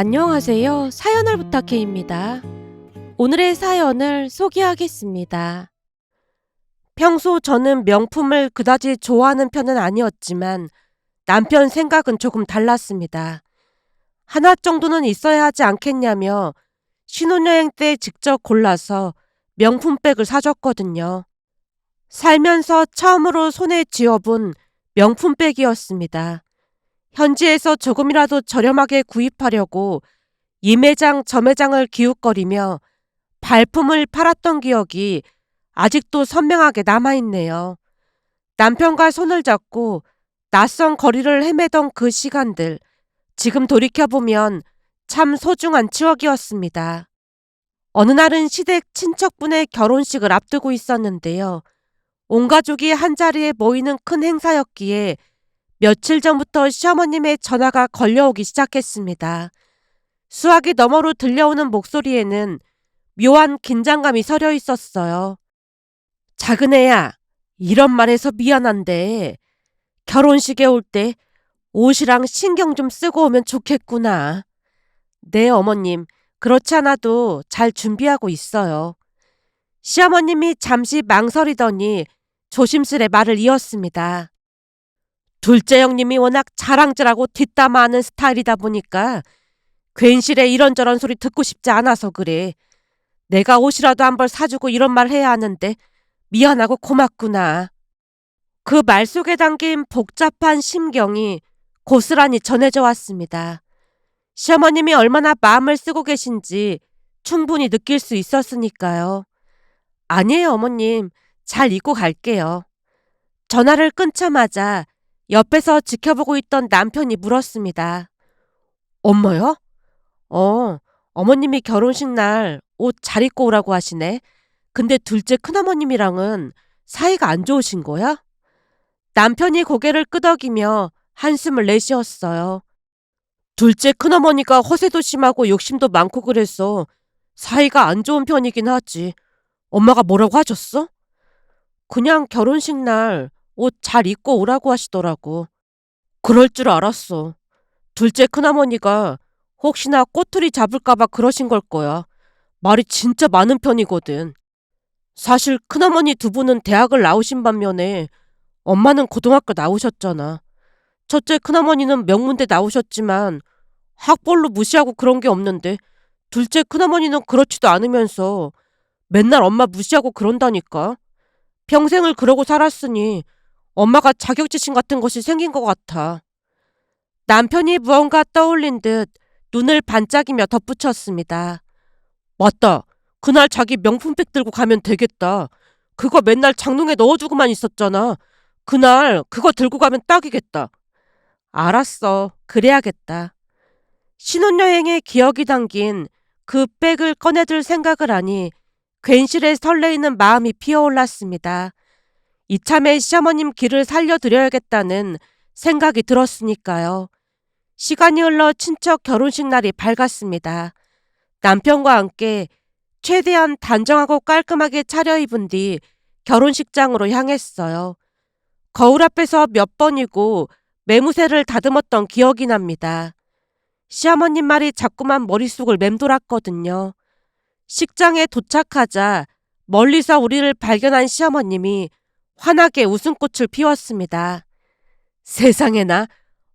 안녕하세요. 사연을 부탁해입니다. 오늘의 사연을 소개하겠습니다. 평소 저는 명품을 그다지 좋아하는 편은 아니었지만 남편 생각은 조금 달랐습니다. 하나 정도는 있어야 하지 않겠냐며 신혼여행 때 직접 골라서 명품백을 사줬거든요. 살면서 처음으로 손에 쥐어본 명품백이었습니다. 현지에서 조금이라도 저렴하게 구입하려고 이 매장 저 매장을 기웃거리며 발품을 팔았던 기억이 아직도 선명하게 남아있네요. 남편과 손을 잡고 낯선 거리를 헤매던 그 시간들, 지금 돌이켜보면 참 소중한 추억이었습니다. 어느 날은 시댁 친척분의 결혼식을 앞두고 있었는데요. 온 가족이 한자리에 모이는 큰 행사였기에 며칠 전부터 시어머님의 전화가 걸려오기 시작했습니다. 수화기 너머로 들려오는 목소리에는 묘한 긴장감이 서려 있었어요. 작은 애야, 이런 말해서 미안한데 결혼식에 올 때 옷이랑 신경 좀 쓰고 오면 좋겠구나. 네, 어머님. 그렇지 않아도 잘 준비하고 있어요. 시어머님이 잠시 망설이더니 조심스레 말을 이었습니다. 둘째 형님이 워낙 자랑질하고 뒷담화하는 스타일이다 보니까 괜시레 이런저런 소리 듣고 싶지 않아서 그래. 내가 옷이라도 한 벌 사주고 이런 말 해야 하는데 미안하고 고맙구나. 그 말 속에 담긴 복잡한 심경이 고스란히 전해져 왔습니다. 시어머님이 얼마나 마음을 쓰고 계신지 충분히 느낄 수 있었으니까요. 아니에요, 어머님. 잘 잊고 갈게요. 전화를 끊자마자 옆에서 지켜보고 있던 남편이 물었습니다. 엄마요? 어머님이 결혼식 날 옷 잘 입고 오라고 하시네. 근데 둘째 큰어머님이랑은 사이가 안 좋으신 거야? 남편이 고개를 끄덕이며 한숨을 내쉬었어요. 둘째 큰어머니가 허세도 심하고 욕심도 많고 그래서 사이가 안 좋은 편이긴 하지. 엄마가 뭐라고 하셨어? 그냥 결혼식 날 옷 잘 입고 오라고 하시더라고. 그럴 줄 알았어. 둘째 큰어머니가 혹시나 꼬투리 잡을까봐 그러신 걸 거야. 말이 진짜 많은 편이거든. 사실 큰어머니 두 분은 대학을 나오신 반면에 엄마는 고등학교 나오셨잖아. 첫째 큰어머니는 명문대 나오셨지만 학벌로 무시하고 그런 게 없는데 둘째 큰어머니는 그렇지도 않으면서 맨날 엄마 무시하고 그런다니까. 평생을 그러고 살았으니 엄마가 자격지심 같은 것이 생긴 것 같아. 남편이 무언가 떠올린 듯 눈을 반짝이며 덧붙였습니다. 맞다. 그날 자기 명품백 들고 가면 되겠다. 그거 맨날 장롱에 넣어두고만 있었잖아. 그날 그거 들고 가면 딱이겠다. 알았어. 그래야겠다. 신혼여행의 기억이 담긴 그 백을 꺼내들 생각을 하니 괜시레 설레이는 마음이 피어올랐습니다. 이참에 시어머님 길을 살려드려야겠다는 생각이 들었으니까요. 시간이 흘러 친척 결혼식 날이 밝았습니다. 남편과 함께 최대한 단정하고 깔끔하게 차려입은 뒤 결혼식장으로 향했어요. 거울 앞에서 몇 번이고 매무새를 다듬었던 기억이 납니다. 시어머님 말이 자꾸만 머릿속을 맴돌았거든요. 식장에 도착하자 멀리서 우리를 발견한 시어머님이 환하게 웃음꽃을 피웠습니다. 세상에나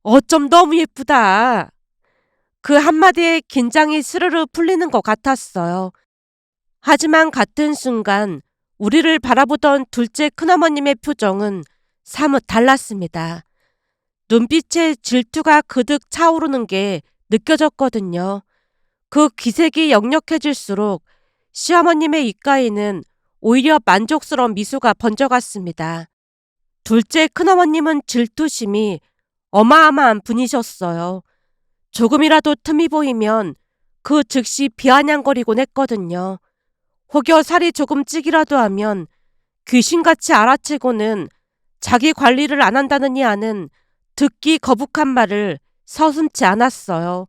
어쩜 너무 예쁘다. 그 한마디에 긴장이 스르르 풀리는 것 같았어요. 하지만 같은 순간 우리를 바라보던 둘째 큰어머님의 표정은 사뭇 달랐습니다. 눈빛에 질투가 그득 차오르는 게 느껴졌거든요. 그 기색이 역력해질수록 시어머님의 입가에는 오히려 만족스러운 미소가 번져갔습니다. 둘째 큰어머님은 질투심이 어마어마한 분이셨어요. 조금이라도 틈이 보이면 그 즉시 비아냥거리곤 했거든요. 혹여 살이 조금 찌기라도 하면 귀신같이 알아채고는 자기 관리를 안 한다느니 하는 듣기 거북한 말을 서슴지 않았어요.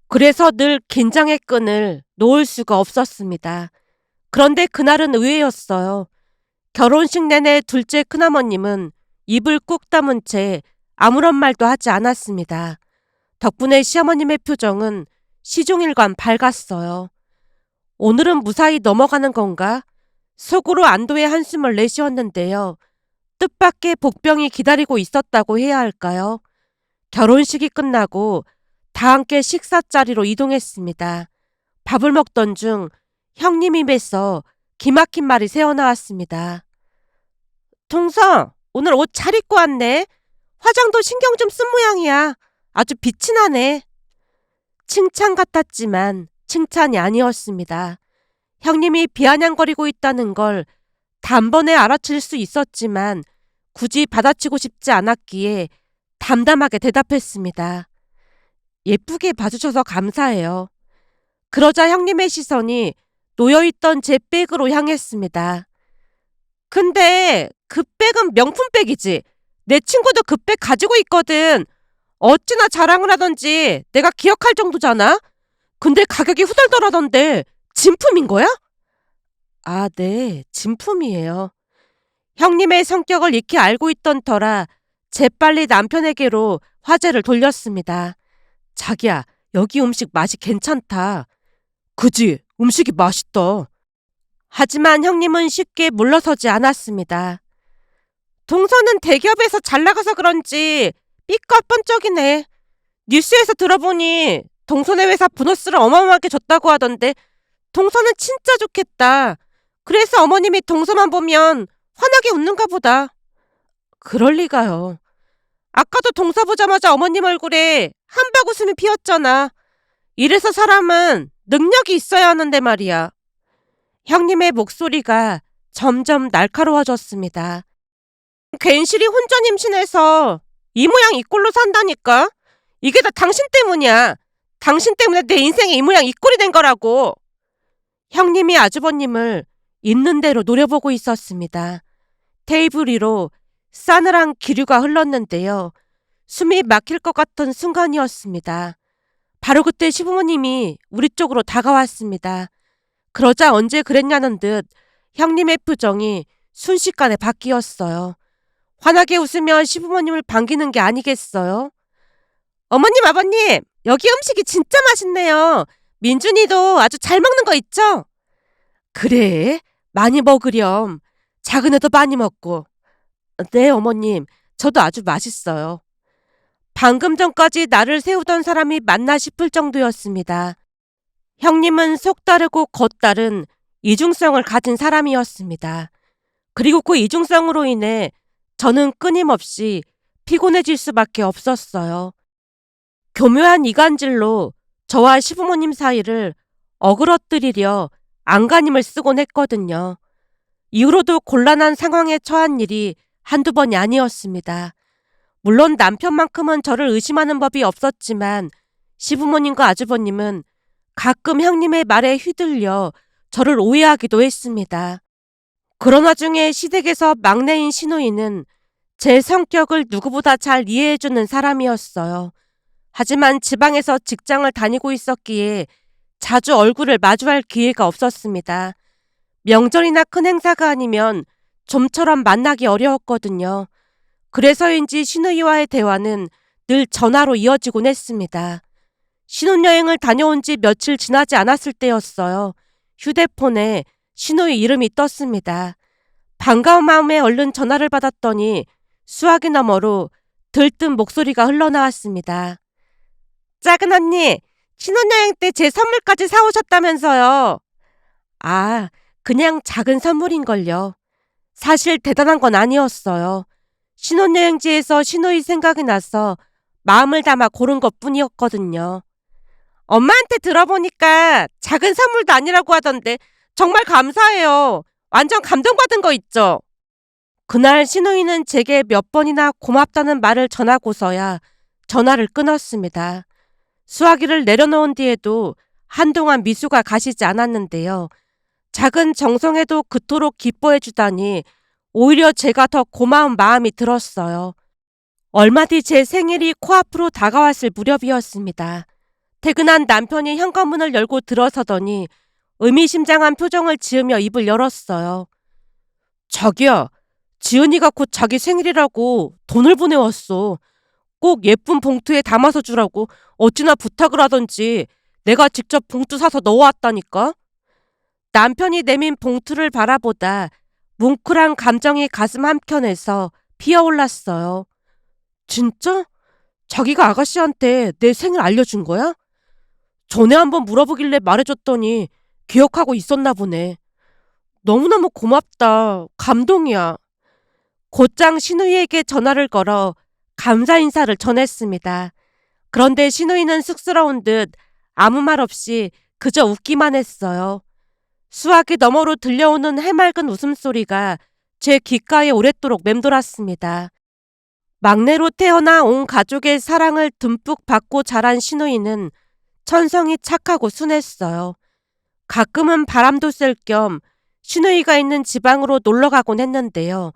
그래서 늘 긴장의 끈을 놓을 수가 없었습니다. 그런데 그날은 의외였어요. 결혼식 내내 둘째 큰어머님은 입을 꾹 다문 채 아무런 말도 하지 않았습니다. 덕분에 시어머님의 표정은 시종일관 밝았어요. 오늘은 무사히 넘어가는 건가? 속으로 안도의 한숨을 내쉬었는데요. 뜻밖의 복병이 기다리고 있었다고 해야 할까요? 결혼식이 끝나고 다 함께 식사 자리로 이동했습니다. 밥을 먹던 중 형님 입에서 기막힌 말이 새어나왔습니다. 동서, 오늘 옷 잘 입고 왔네. 화장도 신경 좀 쓴 모양이야. 아주 빛이 나네. 칭찬 같았지만 칭찬이 아니었습니다. 형님이 비아냥거리고 있다는 걸 단번에 알아챌 수 있었지만 굳이 받아치고 싶지 않았기에 담담하게 대답했습니다. 예쁘게 봐주셔서 감사해요. 그러자 형님의 시선이 놓여있던 제 백으로 향했습니다. 근데 그 백은 명품 백이지. 내 친구도 그 백 가지고 있거든. 어찌나 자랑을 하던지 내가 기억할 정도잖아. 근데 가격이 후덜덜하던데 진품인 거야? 아, 네, 진품이에요. 형님의 성격을 익히 알고 있던 터라 재빨리 남편에게로 화제를 돌렸습니다. 자기야, 여기 음식 맛이 괜찮다. 그지? 음식이 맛있다. 하지만 형님은 쉽게 물러서지 않았습니다. 동서는 대기업에서 잘 나가서 그런지 삐까뻔쩍이네. 뉴스에서 들어보니 동서네 회사 보너스를 어마어마하게 줬다고 하던데 동서는 진짜 좋겠다. 그래서 어머님이 동서만 보면 환하게 웃는가 보다. 그럴 리가요. 아까도 동서 보자마자 어머님 얼굴에 한박 웃음이 피었잖아. 이래서 사람은 능력이 있어야 하는데 말이야. 형님의 목소리가 점점 날카로워졌습니다. 괜시리 혼전 임신해서 이 모양 이 꼴로 산다니까. 이게 다 당신 때문이야. 당신 때문에 내 인생이 이 모양 이 꼴이 된 거라고. 형님이 아주버님을 있는 대로 노려보고 있었습니다. 테이블 위로 싸늘한 기류가 흘렀는데요. 숨이 막힐 것 같은 순간이었습니다. 바로 그때 시부모님이 우리 쪽으로 다가왔습니다. 그러자 언제 그랬냐는 듯 형님의 표정이 순식간에 바뀌었어요. 환하게 웃으며 시부모님을 반기는 게 아니겠어요? 어머님, 아버님, 여기 음식이 진짜 맛있네요. 민준이도 아주 잘 먹는 거 있죠? 그래, 많이 먹으렴. 작은 애도 많이 먹고. 네, 어머님, 저도 아주 맛있어요. 방금 전까지 나를 세우던 사람이 맞나 싶을 정도였습니다. 형님은 속다르고 겉다른 이중성을 가진 사람이었습니다. 그리고 그 이중성으로 인해 저는 끊임없이 피곤해질 수밖에 없었어요. 교묘한 이간질로 저와 시부모님 사이를 어그러뜨리려 안간힘을 쓰곤 했거든요. 이후로도 곤란한 상황에 처한 일이 한두 번이 아니었습니다. 물론 남편만큼은 저를 의심하는 법이 없었지만 시부모님과 아주버님은 가끔 형님의 말에 휘둘려 저를 오해하기도 했습니다. 그런 와중에 시댁에서 막내인 시누이는 제 성격을 누구보다 잘 이해해주는 사람이었어요. 하지만 지방에서 직장을 다니고 있었기에 자주 얼굴을 마주할 기회가 없었습니다. 명절이나 큰 행사가 아니면 좀처럼 만나기 어려웠거든요. 그래서인지 시누이와의 대화는 늘 전화로 이어지곤 했습니다. 신혼여행을 다녀온 지 며칠 지나지 않았을 때였어요. 휴대폰에 시누이 이름이 떴습니다. 반가운 마음에 얼른 전화를 받았더니 수화기 너머로 들뜬 목소리가 흘러나왔습니다. 작은 언니, 신혼여행 때 제 선물까지 사오셨다면서요. 아, 그냥 작은 선물인걸요. 사실 대단한 건 아니었어요. 신혼여행지에서 시누이 생각이 나서 마음을 담아 고른 것뿐이었거든요. 엄마한테 들어보니까 작은 선물도 아니라고 하던데 정말 감사해요. 완전 감동받은 거 있죠? 그날 시누이는 제게 몇 번이나 고맙다는 말을 전하고서야 전화를 끊었습니다. 수화기를 내려놓은 뒤에도 한동안 미소가 가시지 않았는데요. 작은 정성에도 그토록 기뻐해 주다니 오히려 제가 더 고마운 마음이 들었어요. 얼마 뒤 제 생일이 코앞으로 다가왔을 무렵이었습니다. 퇴근한 남편이 현관문을 열고 들어서더니 의미심장한 표정을 지으며 입을 열었어요. 자기야, 지은이가 곧 자기 생일이라고 돈을 보내왔어. 꼭 예쁜 봉투에 담아서 주라고 어찌나 부탁을 하던지 내가 직접 봉투 사서 넣어왔다니까? 남편이 내민 봉투를 바라보다 뭉클한 감정이 가슴 한켠에서 피어올랐어요. 진짜? 자기가 아가씨한테 내 생일 알려준 거야? 전에 한번 물어보길래 말해줬더니 기억하고 있었나 보네. 너무너무 고맙다. 감동이야. 곧장 신우이에게 전화를 걸어 감사 인사를 전했습니다. 그런데 신우이는 쑥스러운 듯 아무 말 없이 그저 웃기만 했어요. 수화기 너머로 들려오는 해맑은 웃음소리가 제 귓가에 오랫도록 맴돌았습니다. 막내로 태어나 온 가족의 사랑을 듬뿍 받고 자란 신우이는 천성이 착하고 순했어요. 가끔은 바람도 쐴 겸 신우이가 있는 지방으로 놀러가곤 했는데요.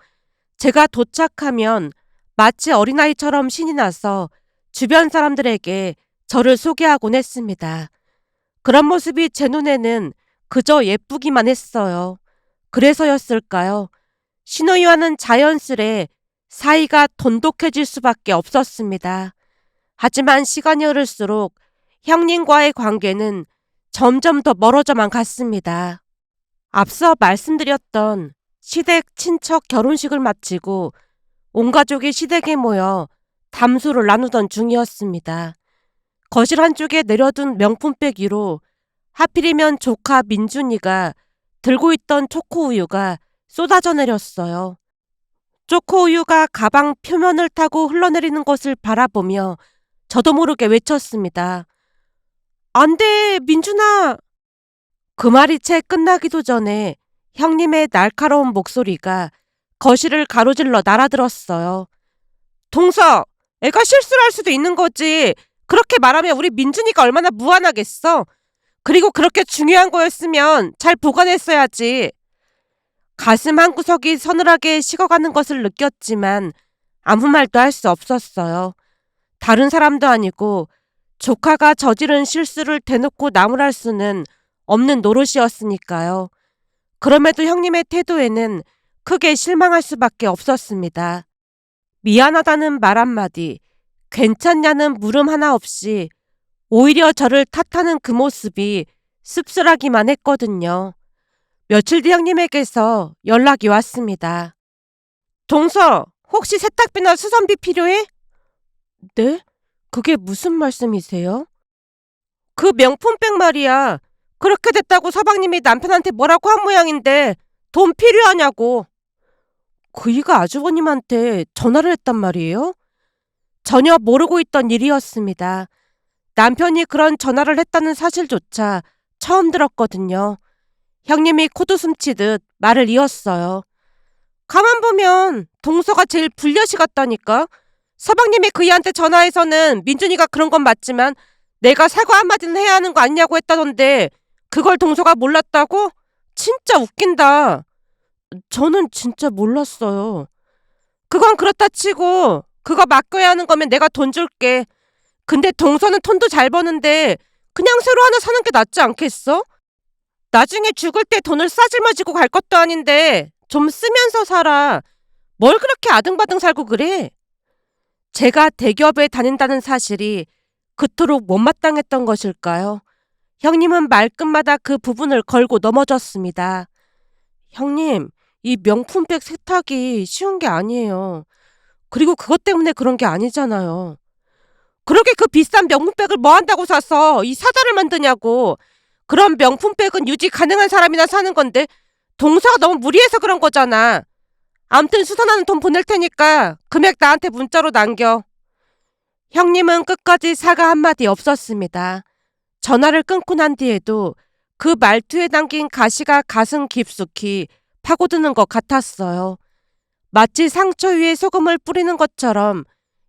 제가 도착하면 마치 어린아이처럼 신이 나서 주변 사람들에게 저를 소개하곤 했습니다. 그런 모습이 제 눈에는 그저 예쁘기만 했어요. 그래서였을까요? 신우이와는 자연스레 사이가 돈독해질 수밖에 없었습니다. 하지만 시간이 흐를수록 형님과의 관계는 점점 더 멀어져만 갔습니다. 앞서 말씀드렸던 시댁 친척 결혼식을 마치고 온 가족이 시댁에 모여 담소를 나누던 중이었습니다. 거실 한쪽에 내려둔 명품백 위로 하필이면 조카 민준이가 들고 있던 초코우유가 쏟아져 내렸어요. 초코우유가 가방 표면을 타고 흘러내리는 것을 바라보며 저도 모르게 외쳤습니다. 안 돼, 민준아! 그 말이 채 끝나기도 전에 형님의 날카로운 목소리가 거실을 가로질러 날아들었어요. 동서, 애가 실수를 할 수도 있는 거지. 그렇게 말하면 우리 민준이가 얼마나 무안하겠어. 그리고 그렇게 중요한 거였으면 잘 보관했어야지. 가슴 한구석이 서늘하게 식어가는 것을 느꼈지만 아무 말도 할 수 없었어요. 다른 사람도 아니고 조카가 저지른 실수를 대놓고 나무랄 수는 없는 노릇이었으니까요. 그럼에도 형님의 태도에는 크게 실망할 수밖에 없었습니다. 미안하다는 말 한마디, 괜찮냐는 물음 하나 없이 오히려 저를 탓하는 그 모습이 씁쓸하기만 했거든요. 며칠 뒤 형님에게서 연락이 왔습니다. 동서, 혹시 세탁비나 수선비 필요해? 네? 그게 무슨 말씀이세요? 그 명품백 말이야. 그렇게 됐다고 서방님이 남편한테 뭐라고 한 모양인데 돈 필요하냐고. 그이가 아주버님한테 전화를 했단 말이에요? 전혀 모르고 있던 일이었습니다. 남편이 그런 전화를 했다는 사실조차 처음 들었거든요. 형님이 코웃음 치듯 말을 이었어요. 가만 보면 동서가 제일 불려시 같다니까. 서방님이 그이한테 전화해서는 민준이가 그런 건 맞지만 내가 사과 한마디는 해야 하는 거 아니냐고 했다던데 그걸 동서가 몰랐다고? 진짜 웃긴다. 저는 진짜 몰랐어요. 그건 그렇다 치고 그거 맡겨야 하는 거면 내가 돈 줄게. 근데 동서는 돈도 잘 버는데 그냥 새로 하나 사는 게 낫지 않겠어? 나중에 죽을 때 돈을 싸질머지고 갈 것도 아닌데 좀 쓰면서 살아. 뭘 그렇게 아등바등 살고 그래? 제가 대기업에 다닌다는 사실이 그토록 못마땅했던 것일까요? 형님은 말끝마다 그 부분을 걸고 넘어졌습니다. 형님, 이 명품백 세탁이 쉬운 게 아니에요. 그리고 그것 때문에 그런 게 아니잖아요. 그러게 그 비싼 명품백을 뭐 한다고 사서 이 사다를 만드냐고. 그런 명품백은 유지 가능한 사람이나 사는 건데 동서가 너무 무리해서 그런 거잖아. 암튼 수선하는 돈 보낼 테니까 금액 나한테 문자로 남겨. 형님은 끝까지 사과 한마디 없었습니다. 전화를 끊고 난 뒤에도 그 말투에 담긴 가시가 가슴 깊숙이 파고드는 것 같았어요. 마치 상처 위에 소금을 뿌리는 것처럼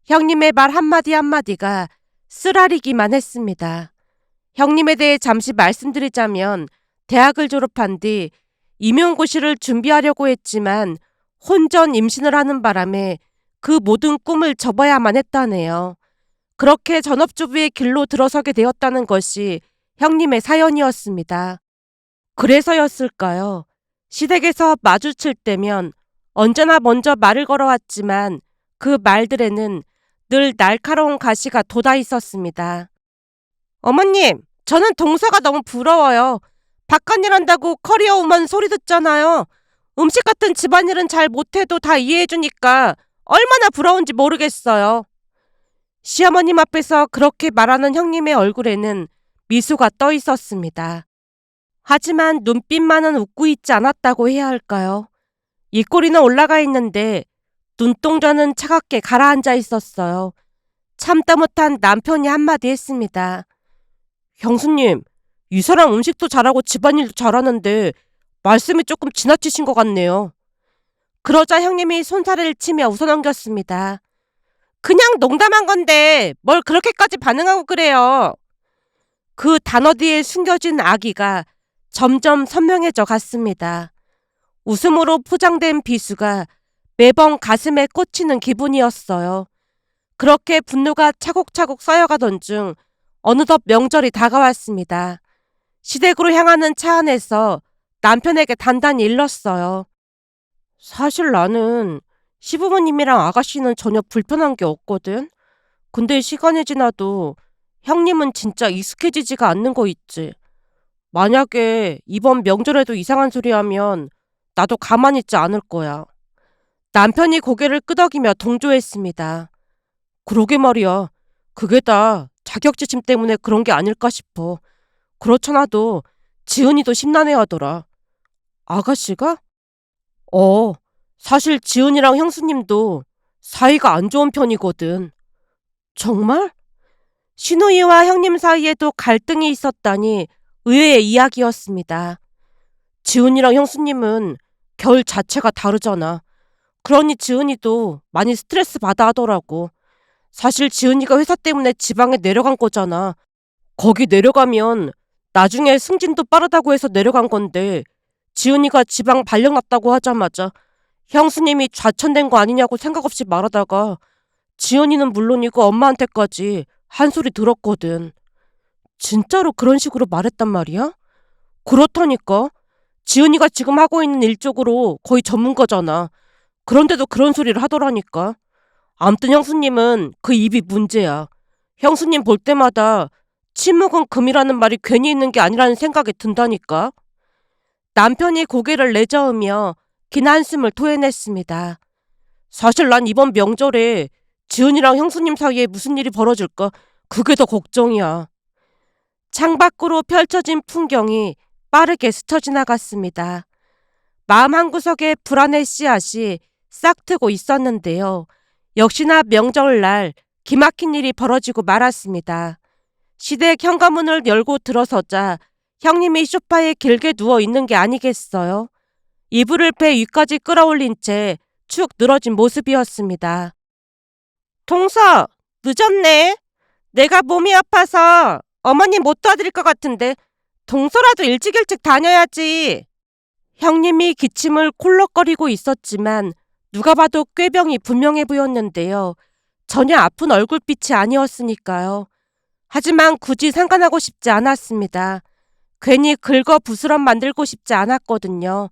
형님의 말 한마디 한마디가 쓰라리기만 했습니다. 형님에 대해 잠시 말씀드리자면 대학을 졸업한 뒤 임용고시를 준비하려고 했지만 혼전 임신을 하는 바람에 그 모든 꿈을 접어야만 했다네요. 그렇게 전업주부의 길로 들어서게 되었다는 것이 형님의 사연이었습니다. 그래서였을까요? 시댁에서 마주칠 때면 언제나 먼저 말을 걸어왔지만 그 말들에는 늘 날카로운 가시가 돋아 있었습니다. 어머님, 저는 동서가 너무 부러워요. 바깥일 한다고 커리어 우먼 소리 듣잖아요. 음식 같은 집안일은 잘 못해도 다 이해해주니까 얼마나 부러운지 모르겠어요. 시어머님 앞에서 그렇게 말하는 형님의 얼굴에는 미소가 떠 있었습니다. 하지만 눈빛만은 웃고 있지 않았다고 해야 할까요? 입꼬리는 올라가 있는데 눈동자는 차갑게 가라앉아 있었어요. 참다 못한 남편이 한마디 했습니다. 형수님, 이 사람 음식도 잘하고 집안일도 잘하는데 말씀이 조금 지나치신 것 같네요. 그러자 형님이 손살을 치며 웃어넘겼습니다. 그냥 농담한 건데 뭘 그렇게까지 반응하고 그래요. 그 단어 뒤에 숨겨진 악의가 점점 선명해져 갔습니다. 웃음으로 포장된 비수가 매번 가슴에 꽂히는 기분이었어요. 그렇게 분노가 차곡차곡 쌓여가던 중 어느덧 명절이 다가왔습니다. 시댁으로 향하는 차 안에서 남편에게 단단히 일렀어요. 사실 나는 시부모님이랑 아가씨는 전혀 불편한 게 없거든. 근데 시간이 지나도 형님은 진짜 익숙해지지가 않는 거 있지. 만약에 이번 명절에도 이상한 소리 하면 나도 가만히 있지 않을 거야. 남편이 고개를 끄덕이며 동조했습니다. 그러게 말이야. 그게 다 자격지심 때문에 그런 게 아닐까 싶어. 그렇잖아도 지은이도 심란해하더라. 아가씨가? 어, 사실 지은이랑 형수님도 사이가 안 좋은 편이거든. 정말? 신우이와 형님 사이에도 갈등이 있었다니 의외의 이야기였습니다. 지은이랑 형수님은 결 자체가 다르잖아. 그러니 지은이도 많이 스트레스 받아 하더라고. 사실 지은이가 회사 때문에 지방에 내려간 거잖아. 거기 내려가면 나중에 승진도 빠르다고 해서 내려간 건데 지은이가 지방 발령 났다고 하자마자 형수님이 좌천된 거 아니냐고 생각 없이 말하다가 지은이는 물론이고 엄마한테까지 한 소리 들었거든. 진짜로 그런 식으로 말했단 말이야? 그렇다니까. 지은이가 지금 하고 있는 일 쪽으로 거의 전문가잖아. 그런데도 그런 소리를 하더라니까. 암튼 형수님은 그 입이 문제야. 형수님 볼 때마다 침묵은 금이라는 말이 괜히 있는 게 아니라는 생각이 든다니까. 남편이 고개를 내저으며 긴 한숨을 토해냈습니다. 사실 난 이번 명절에 지은이랑 형수님 사이에 무슨 일이 벌어질까 그게 더 걱정이야. 창밖으로 펼쳐진 풍경이 빠르게 스쳐 지나갔습니다. 마음 한구석에 불안의 씨앗이 싹트고 있었는데요. 역시나 명절날 기막힌 일이 벌어지고 말았습니다. 시댁 현관문을 열고 들어서자 형님이 소파에 길게 누워 있는 게 아니겠어요. 이불을 배 위까지 끌어올린 채 축 늘어진 모습이었습니다. 동서, 늦었네. 내가 몸이 아파서 어머님 못 도와드릴 것 같은데 동서라도 일찍 다녀야지. 형님이 기침을 콜럭거리고 있었지만 누가 봐도 꾀병이 분명해 보였는데요. 전혀 아픈 얼굴빛이 아니었으니까요. 하지만 굳이 상관하고 싶지 않았습니다. 괜히 긁어 부스럼 만들고 싶지 않았거든요.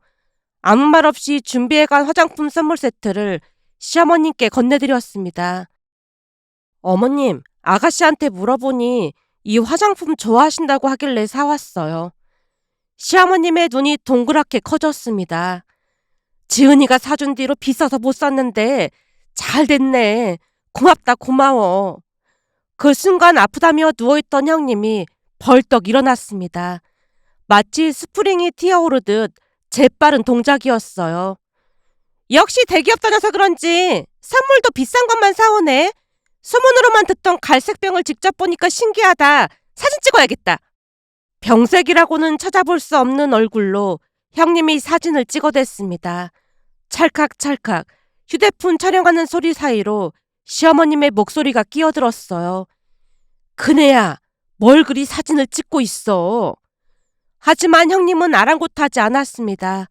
아무 말 없이 준비해간 화장품 선물 세트를 시어머님께 건네드렸습니다. 어머님, 아가씨한테 물어보니 이 화장품 좋아하신다고 하길래 사왔어요. 시어머님의 눈이 동그랗게 커졌습니다. 지은이가 사준 뒤로 비싸서 못 샀는데 잘 됐네. 고맙다 고마워. 그 순간 아프다며 누워있던 형님이 벌떡 일어났습니다. 마치 스프링이 튀어오르듯 재빠른 동작이었어요. 역시 대기업 다녀서 그런지 선물도 비싼 것만 사오네. 소문으로만 듣던 갈색병을 직접 보니까 신기하다. 사진 찍어야겠다. 병색이라고는 찾아볼 수 없는 얼굴로 형님이 사진을 찍어댔습니다. 찰칵찰칵 휴대폰 촬영하는 소리 사이로 시어머님의 목소리가 끼어들었어요. 그네야, 뭘 그리 사진을 찍고 있어. 하지만 형님은 아랑곳하지 않았습니다.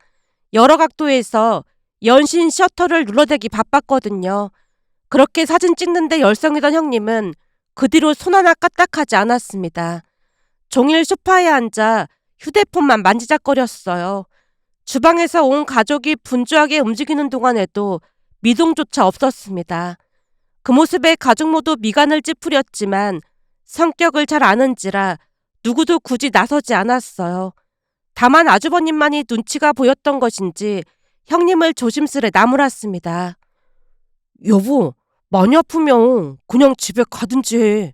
여러 각도에서 연신 셔터를 눌러대기 바빴거든요. 그렇게 사진 찍는데 열성이던 형님은 그 뒤로 손 하나 까딱하지 않았습니다. 종일 소파에 앉아 휴대폰만 만지작거렸어요. 주방에서 온 가족이 분주하게 움직이는 동안에도 미동조차 없었습니다. 그 모습에 가족 모두 미간을 찌푸렸지만 성격을 잘 아는지라 누구도 굳이 나서지 않았어요. 다만 아주버님만이 눈치가 보였던 것인지 형님을 조심스레 나무랐습니다. 여보, 많이 아프면 그냥 집에 가든지 해.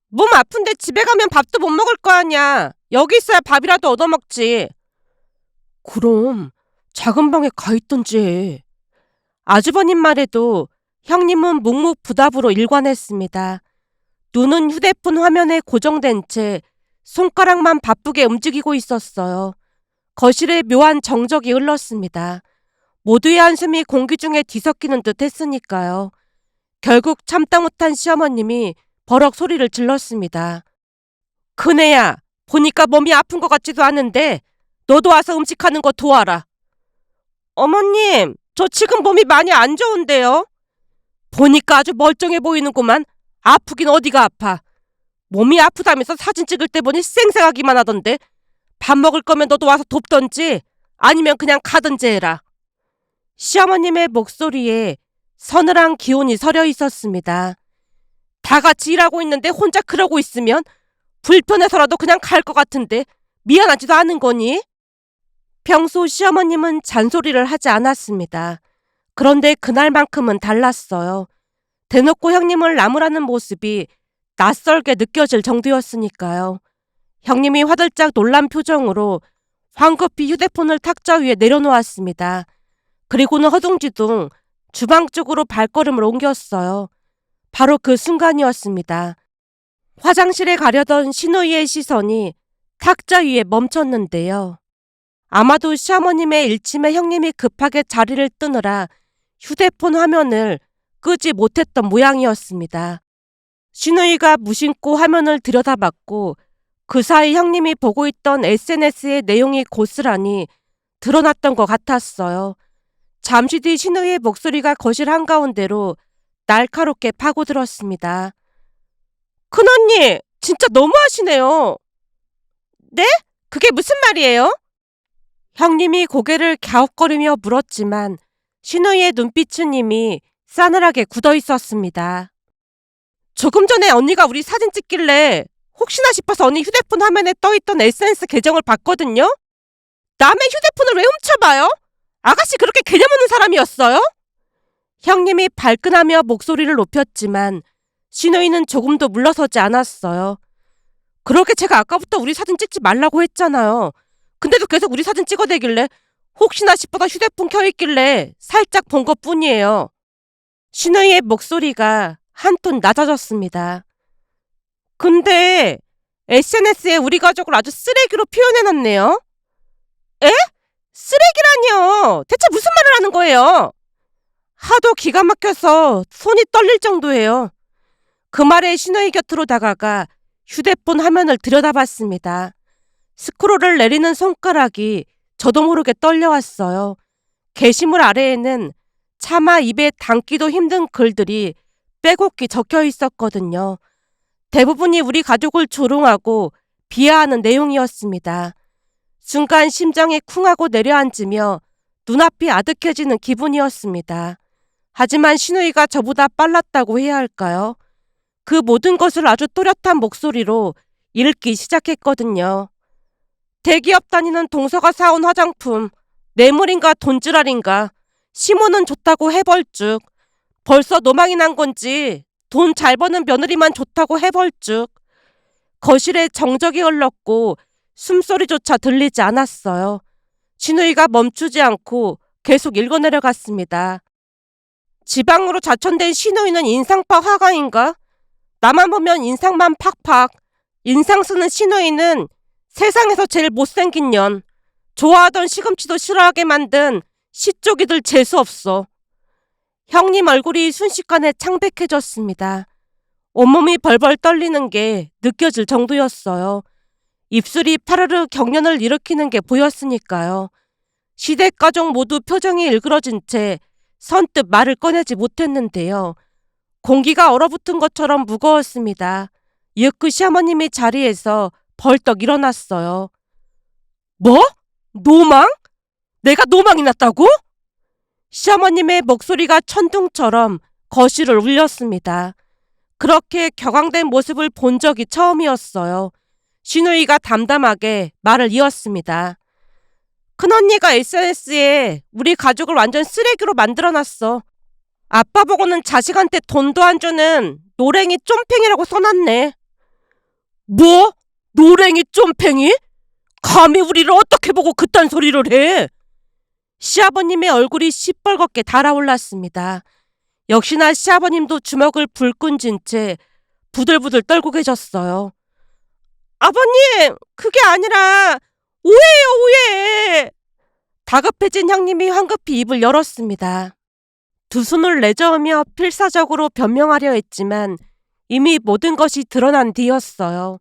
몸 아픈데 집에 가면 밥도 못 먹을 거 아니야. 여기 있어야 밥이라도 얻어먹지. 그럼 작은 방에 가 있던지 해. 아주버님 말에도 형님은 묵묵부답으로 일관했습니다. 눈은 휴대폰 화면에 고정된 채 손가락만 바쁘게 움직이고 있었어요. 거실에 묘한 정적이 흘렀습니다. 모두의 한숨이 공기 중에 뒤섞이는 듯 했으니까요. 결국 참다 못한 시어머님이 버럭 소리를 질렀습니다. 큰애야, 보니까 몸이 아픈 것 같지도 않은데 너도 와서 음식하는 거 도와라. 어머님, 저 지금 몸이 많이 안 좋은데요. 보니까 아주 멀쩡해 보이는구만. 아프긴 어디가 아파. 몸이 아프다면서 사진 찍을 때 보니 쌩쌩하기만 하던데. 밥 먹을 거면 너도 와서 돕던지 아니면 그냥 가든지 해라. 시어머님의 목소리에 서늘한 기운이 서려 있었습니다. 다 같이 일하고 있는데 혼자 그러고 있으면 불편해서라도 그냥 갈 것 같은데 미안하지도 않은 거니? 평소 시어머님은 잔소리를 하지 않았습니다. 그런데 그날만큼은 달랐어요. 대놓고 형님을 나무라는 모습이 낯설게 느껴질 정도였으니까요. 형님이 화들짝 놀란 표정으로 황급히 휴대폰을 탁자 위에 내려놓았습니다. 그리고는 허둥지둥 주방 쪽으로 발걸음을 옮겼어요. 바로 그 순간이었습니다. 화장실에 가려던 신우이의 시선이 탁자 위에 멈췄는데요. 아마도 시어머님의 일침에 형님이 급하게 자리를 뜨느라 휴대폰 화면을 끄지 못했던 모양이었습니다. 신우이가 무심코 화면을 들여다봤고 그 사이 형님이 보고 있던 SNS의 내용이 고스란히 드러났던 것 같았어요. 잠시 뒤 신우이의 목소리가 거실 한가운데로 날카롭게 파고들었습니다. 큰언니, 진짜 너무하시네요. 네? 그게 무슨 말이에요? 형님이 고개를 갸웃거리며 물었지만 신우이의 눈빛은 이미 싸늘하게 굳어 있었습니다. 조금 전에 언니가 우리 사진 찍길래 혹시나 싶어서 언니 휴대폰 화면에 떠있던 SNS 계정을 봤거든요? 남의 휴대폰을 왜 훔쳐봐요? 아가씨 그렇게 개념 없는 사람이었어요? 형님이 발끈하며 목소리를 높였지만 신우이는 조금도 물러서지 않았어요. 그렇게 제가 아까부터 우리 사진 찍지 말라고 했잖아요. 근데도 계속 우리 사진 찍어대길래 혹시나 싶어서 휴대폰 켜있길래 살짝 본 것뿐이에요. 신우이의 목소리가 한 톤 낮아졌습니다. 근데 SNS에 우리 가족을 아주 쓰레기로 표현해놨네요. 에? 쓰레기라니요. 대체 무슨 말을 하는 거예요? 하도 기가 막혀서 손이 떨릴 정도예요. 그 말에 신우이 곁으로 다가가 휴대폰 화면을 들여다봤습니다. 스크롤을 내리는 손가락이 저도 모르게 떨려왔어요. 게시물 아래에는 차마 입에 담기도 힘든 글들이 빼곡히 적혀 있었거든요. 대부분이 우리 가족을 조롱하고 비하하는 내용이었습니다. 순간 심장이 쿵하고 내려앉으며 눈앞이 아득해지는 기분이었습니다. 하지만 신우이가 저보다 빨랐다고 해야 할까요? 그 모든 것을 아주 또렷한 목소리로 읽기 시작했거든요. 대기업 다니는 동서가 사온 화장품, 뇌물인가 돈지랄인가, 시모는 좋다고 해벌쭉, 벌써 노망이 난 건지 돈 잘 버는 며느리만 좋다고 해벌쭉. 거실에 정적이 흘렀고 숨소리조차 들리지 않았어요. 신우이가 멈추지 않고 계속 읽어내려갔습니다. 지방으로 자천된 신우이는 인상파 화가인가? 나만 보면 인상만 팍팍. 인상 쓰는 신우이는 세상에서 제일 못생긴 년. 좋아하던 시금치도 싫어하게 만든 시쪽이들 재수없어. 형님 얼굴이 순식간에 창백해졌습니다. 온몸이 벌벌 떨리는 게 느껴질 정도였어요. 입술이 파르르 경련을 일으키는 게 보였으니까요. 시댁 가족 모두 표정이 일그러진 채 선뜻 말을 꺼내지 못했는데요. 공기가 얼어붙은 것처럼 무거웠습니다. 이윽고 시어머님이 자리에서 벌떡 일어났어요. 뭐? 노망? 내가 노망이 났다고? 시어머님의 목소리가 천둥처럼 거실을 울렸습니다. 그렇게 격앙된 모습을 본 적이 처음이었어요. 신우이가 담담하게 말을 이었습니다. 큰언니가 SNS에 우리 가족을 완전 쓰레기로 만들어놨어. 아빠 보고는 자식한테 돈도 안 주는 노랭이 쫌팽이라고 써놨네. 뭐? 노랭이 쫌팽이? 감히 우리를 어떻게 보고 그딴 소리를 해? 시아버님의 얼굴이 시뻘겋게 달아올랐습니다. 역시나 시아버님도 주먹을 불끈 쥔 채 부들부들 떨고 계셨어요. 아버님, 그게 아니라 오해예요, 오해. 다급해진 형님이 황급히 입을 열었습니다. 두 손을 내저으며 필사적으로 변명하려 했지만 이미 모든 것이 드러난 뒤였어요.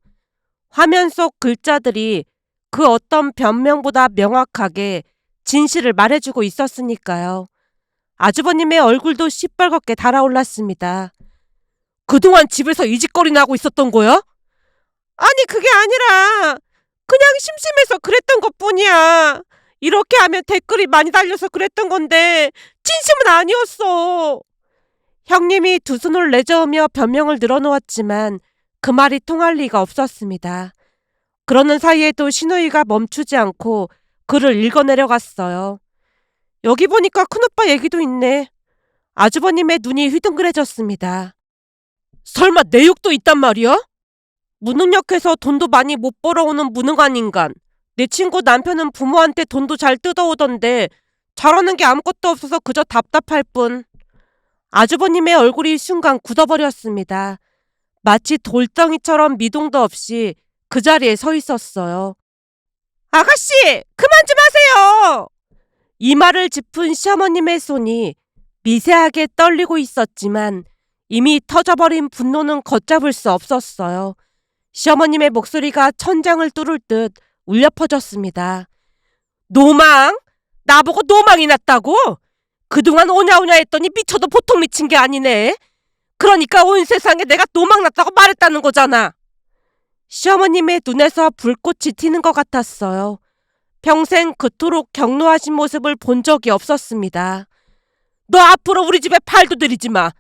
화면 속 글자들이 그 어떤 변명보다 명확하게 진실을 말해주고 있었으니까요. 아주버님의 얼굴도 시뻘겋게 달아올랐습니다. 그동안 집에서 이 짓거리나 하고 있었던 거야? 아니, 그게 아니라 그냥 심심해서 그랬던 것뿐이야. 이렇게 하면 댓글이 많이 달려서 그랬던 건데 진심은 아니었어. 형님이 두 손을 내저으며 변명을 늘어놓았지만 그 말이 통할 리가 없었습니다. 그러는 사이에도 신우이가 멈추지 않고 글을 읽어내려갔어요. 여기 보니까 큰오빠 얘기도 있네. 아주버님의 눈이 휘둥그레졌습니다. 설마 내 욕도 있단 말이야? 무능력해서 돈도 많이 못 벌어오는 무능한 인간. 내 친구 남편은 부모한테 돈도 잘 뜯어오던데 잘하는 게 아무것도 없어서 그저 답답할 뿐. 아주버님의 얼굴이 순간 굳어버렸습니다. 마치 돌덩이처럼 미동도 없이 그 자리에 서 있었어요. 아가씨! 그만 좀 하세요! 이 말을 짚은 시어머님의 손이 미세하게 떨리고 있었지만 이미 터져버린 분노는 걷잡을 수 없었어요. 시어머님의 목소리가 천장을 뚫을 듯 울려 퍼졌습니다. 노망? 나보고 노망이 났다고? 그동안 오냐오냐 했더니 미쳐도 보통 미친 게 아니네. 그러니까 온 세상에 내가 노망 났다고 말했다는 거잖아. 시어머님의 눈에서 불꽃이 튀는 것 같았어요. 평생 그토록 격노하신 모습을 본 적이 없었습니다. 너 앞으로 우리 집에 팔도 들이지 마.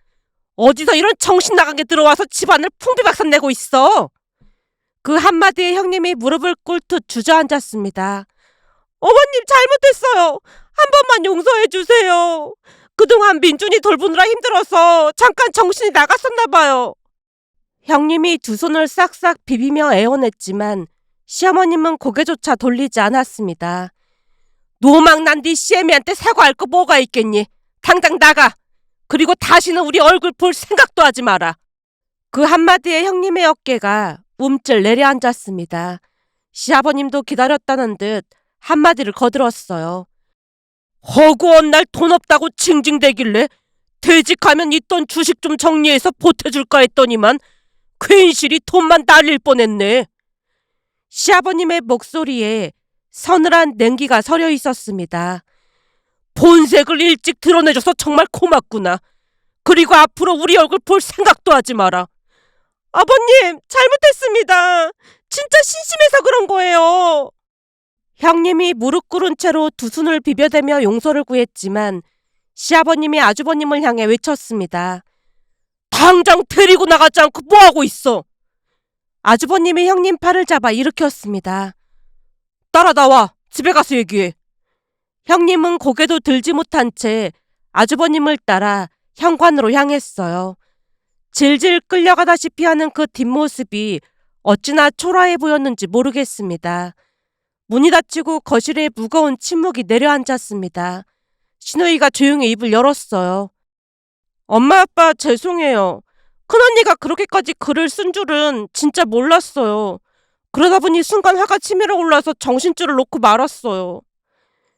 어디서 이런 정신 나간 게 들어와서 집안을 풍비박산 내고 있어. 그 한마디에 형님이 무릎을 꿇듯 주저앉았습니다. 어머님, 잘못했어요. 한 번만 용서해 주세요. 그동안 민준이 돌보느라 힘들어서 잠깐 정신이 나갔었나 봐요. 형님이 두 손을 싹싹 비비며 애원했지만 시어머님은 고개조차 돌리지 않았습니다. 노망 난 네 시애미한테 사과할 거 뭐가 있겠니? 당장 나가. 그리고 다시는 우리 얼굴 볼 생각도 하지 마라. 그 한마디에 형님의 어깨가 움찔 내려앉았습니다. 시아버님도 기다렸다는 듯 한마디를 거들었어요. 허구한 날 돈 없다고 징징대길래 퇴직하면 있던 주식 좀 정리해서 보태줄까 했더니만 괜시리 돈만 날릴 뻔했네. 시아버님의 목소리에 서늘한 냉기가 서려 있었습니다. 본색을 일찍 드러내줘서 정말 고맙구나. 그리고 앞으로 우리 얼굴 볼 생각도 하지 마라. 아버님, 잘못했습니다. 진짜 심심해서 그런 거예요. 형님이 무릎 꿇은 채로 두 손을 비벼대며 용서를 구했지만 시아버님이 아주버님을 향해 외쳤습니다. 당장 데리고 나가지 않고 뭐하고 있어? 아주버님이 형님 팔을 잡아 일으켰습니다. 따라나와. 집에 가서 얘기해. 형님은 고개도 들지 못한 채 아주버님을 따라 현관으로 향했어요. 질질 끌려가다시피 하는 그 뒷모습이 어찌나 초라해 보였는지 모르겠습니다. 문이 닫히고 거실에 무거운 침묵이 내려앉았습니다. 신우이가 조용히 입을 열었어요. 엄마 아빠 죄송해요. 큰언니가 그렇게까지 글을 쓴 줄은 진짜 몰랐어요. 그러다 보니 순간 화가 치밀어 올라서 정신줄을 놓고 말았어요.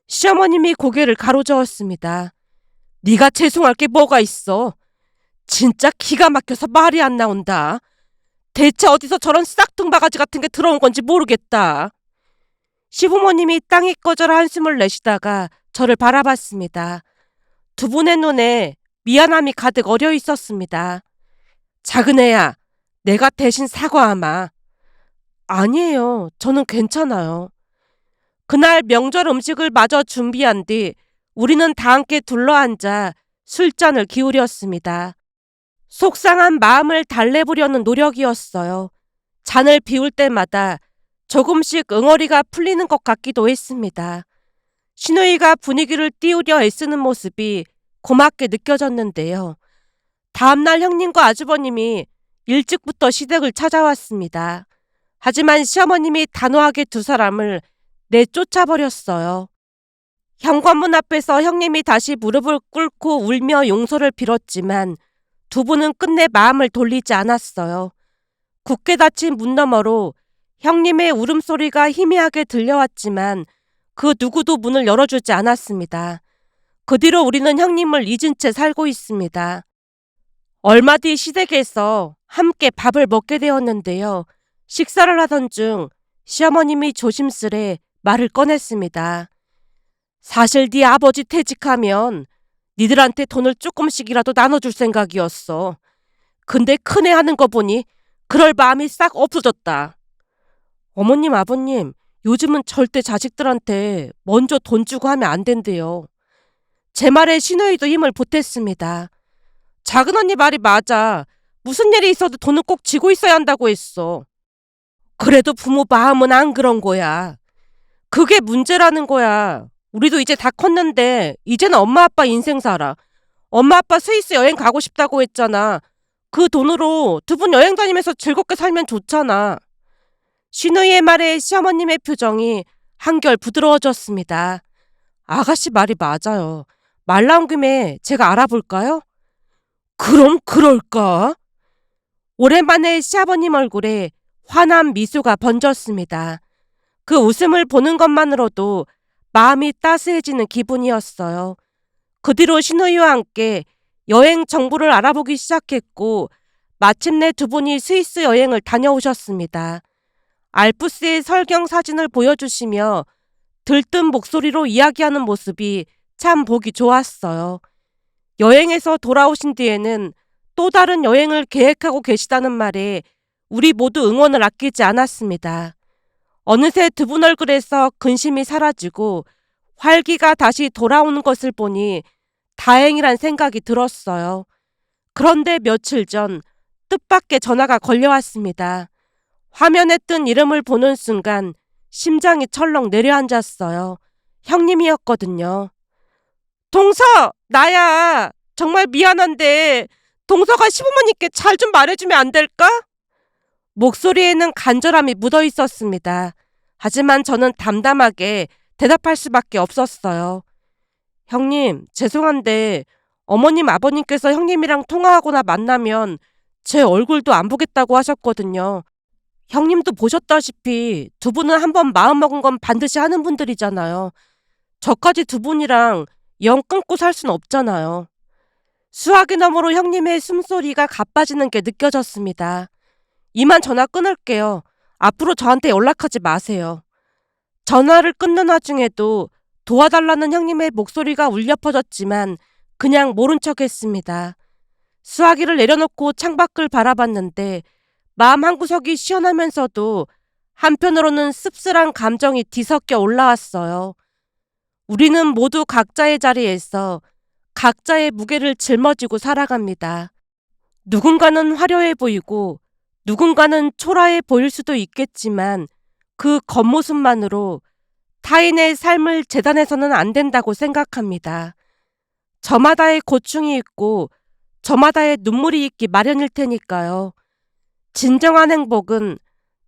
시어머님이 고개를 가로저었습니다. 네가 죄송할 게 뭐가 있어. 진짜 기가 막혀서 말이 안 나온다. 대체 어디서 저런 싹퉁바가지 같은 게 들어온 건지 모르겠다. 시부모님이 땅이 꺼져라 한숨을 내쉬다가 저를 바라봤습니다. 두 분의 눈에 미안함이 가득 어려 있었습니다. 작은 애야, 내가 대신 사과하마. 아니에요. 저는 괜찮아요. 그날 명절 음식을 마저 준비한 뒤 우리는 다 함께 둘러앉아 술잔을 기울였습니다. 속상한 마음을 달래보려는 노력이었어요. 잔을 비울 때마다 조금씩 응어리가 풀리는 것 같기도 했습니다. 신우이가 분위기를 띄우려 애쓰는 모습이 고맙게 느껴졌는데요. 다음날 형님과 아주버님이 일찍부터 시댁을 찾아왔습니다. 하지만 시어머님이 단호하게 두 사람을 내쫓아버렸어요. 현관문 앞에서 형님이 다시 무릎을 꿇고 울며 용서를 빌었지만 두 분은 끝내 마음을 돌리지 않았어요. 굳게 닫힌 문 너머로 형님의 울음소리가 희미하게 들려왔지만 그 누구도 문을 열어주지 않았습니다. 그 뒤로 우리는 형님을 잊은 채 살고 있습니다. 얼마 뒤 시댁에서 함께 밥을 먹게 되었는데요. 식사를 하던 중 시어머님이 조심스레 말을 꺼냈습니다. 사실 네 아버지 퇴직하면 니들한테 돈을 조금씩이라도 나눠줄 생각이었어. 근데 큰애 하는 거 보니 그럴 마음이 싹 없어졌다. 어머님, 아버님, 요즘은 절대 자식들한테 먼저 돈 주고 하면 안 된대요. 제 말에 시누이도 힘을 보탰습니다. 작은 언니 말이 맞아. 무슨 일이 있어도 돈은 꼭 쥐고 있어야 한다고 했어. 그래도 부모 마음은 안 그런 거야. 그게 문제라는 거야. 우리도 이제 다 컸는데 이제는 엄마 아빠 인생 살아. 엄마 아빠 스위스 여행 가고 싶다고 했잖아. 그 돈으로 두 분 여행 다니면서 즐겁게 살면 좋잖아. 시누이의 말에 시어머님의 표정이 한결 부드러워졌습니다. 아가씨 말이 맞아요. 말 나온 김에 제가 알아볼까요? 그럼 그럴까? 오랜만에 시아버님 얼굴에 환한 미소가 번졌습니다. 그 웃음을 보는 것만으로도 마음이 따스해지는 기분이었어요. 그 뒤로 시누이와 함께 여행 정보를 알아보기 시작했고 마침내 두 분이 스위스 여행을 다녀오셨습니다. 알프스의 설경 사진을 보여주시며 들뜬 목소리로 이야기하는 모습이 참 보기 좋았어요. 여행에서 돌아오신 뒤에는 또 다른 여행을 계획하고 계시다는 말에 우리 모두 응원을 아끼지 않았습니다. 어느새 두 분 얼굴에서 근심이 사라지고 활기가 다시 돌아오는 것을 보니 다행이란 생각이 들었어요. 그런데 며칠 전 뜻밖의 전화가 걸려왔습니다. 화면에 뜬 이름을 보는 순간 심장이 철렁 내려앉았어요. 형님이었거든요. 동서! 나야! 정말 미안한데 동서가 시부모님께 잘 좀 말해주면 안 될까? 목소리에는 간절함이 묻어 있었습니다. 하지만 저는 담담하게 대답할 수밖에 없었어요. 형님, 죄송한데 어머님 아버님께서 형님이랑 통화하거나 만나면 제 얼굴도 안 보겠다고 하셨거든요. 형님도 보셨다시피 두 분은 한번 마음먹은 건 반드시 하는 분들이잖아요. 저까지 두 분이랑 영 끊고 살 순 없잖아요. 수화기 너머로 형님의 숨소리가 가빠지는 게 느껴졌습니다. 이만 전화 끊을게요. 앞으로 저한테 연락하지 마세요. 전화를 끊는 와중에도 도와달라는 형님의 목소리가 울려 퍼졌지만 그냥 모른 척 했습니다. 수화기를 내려놓고 창밖을 바라봤는데 마음 한구석이 시원하면서도 한편으로는 씁쓸한 감정이 뒤섞여 올라왔어요. 우리는 모두 각자의 자리에서 각자의 무게를 짊어지고 살아갑니다. 누군가는 화려해 보이고 누군가는 초라해 보일 수도 있겠지만 그 겉모습만으로 타인의 삶을 재단해서는 안 된다고 생각합니다. 저마다의 고충이 있고 저마다의 눈물이 있기 마련일 테니까요. 진정한 행복은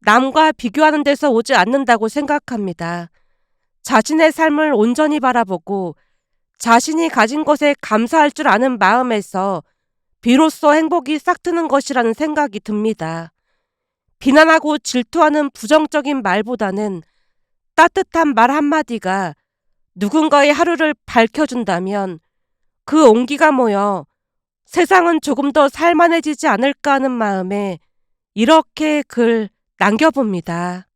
남과 비교하는 데서 오지 않는다고 생각합니다. 자신의 삶을 온전히 바라보고 자신이 가진 것에 감사할 줄 아는 마음에서 비로소 행복이 싹트는 것이라는 생각이 듭니다. 비난하고 질투하는 부정적인 말보다는 따뜻한 말 한마디가 누군가의 하루를 밝혀준다면 그 온기가 모여 세상은 조금 더 살만해지지 않을까 하는 마음에 이렇게 글 남겨봅니다.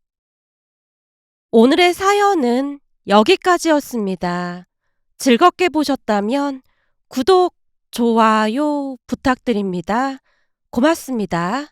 오늘의 사연은 여기까지였습니다. 즐겁게 보셨다면 구독, 좋아요 부탁드립니다. 고맙습니다.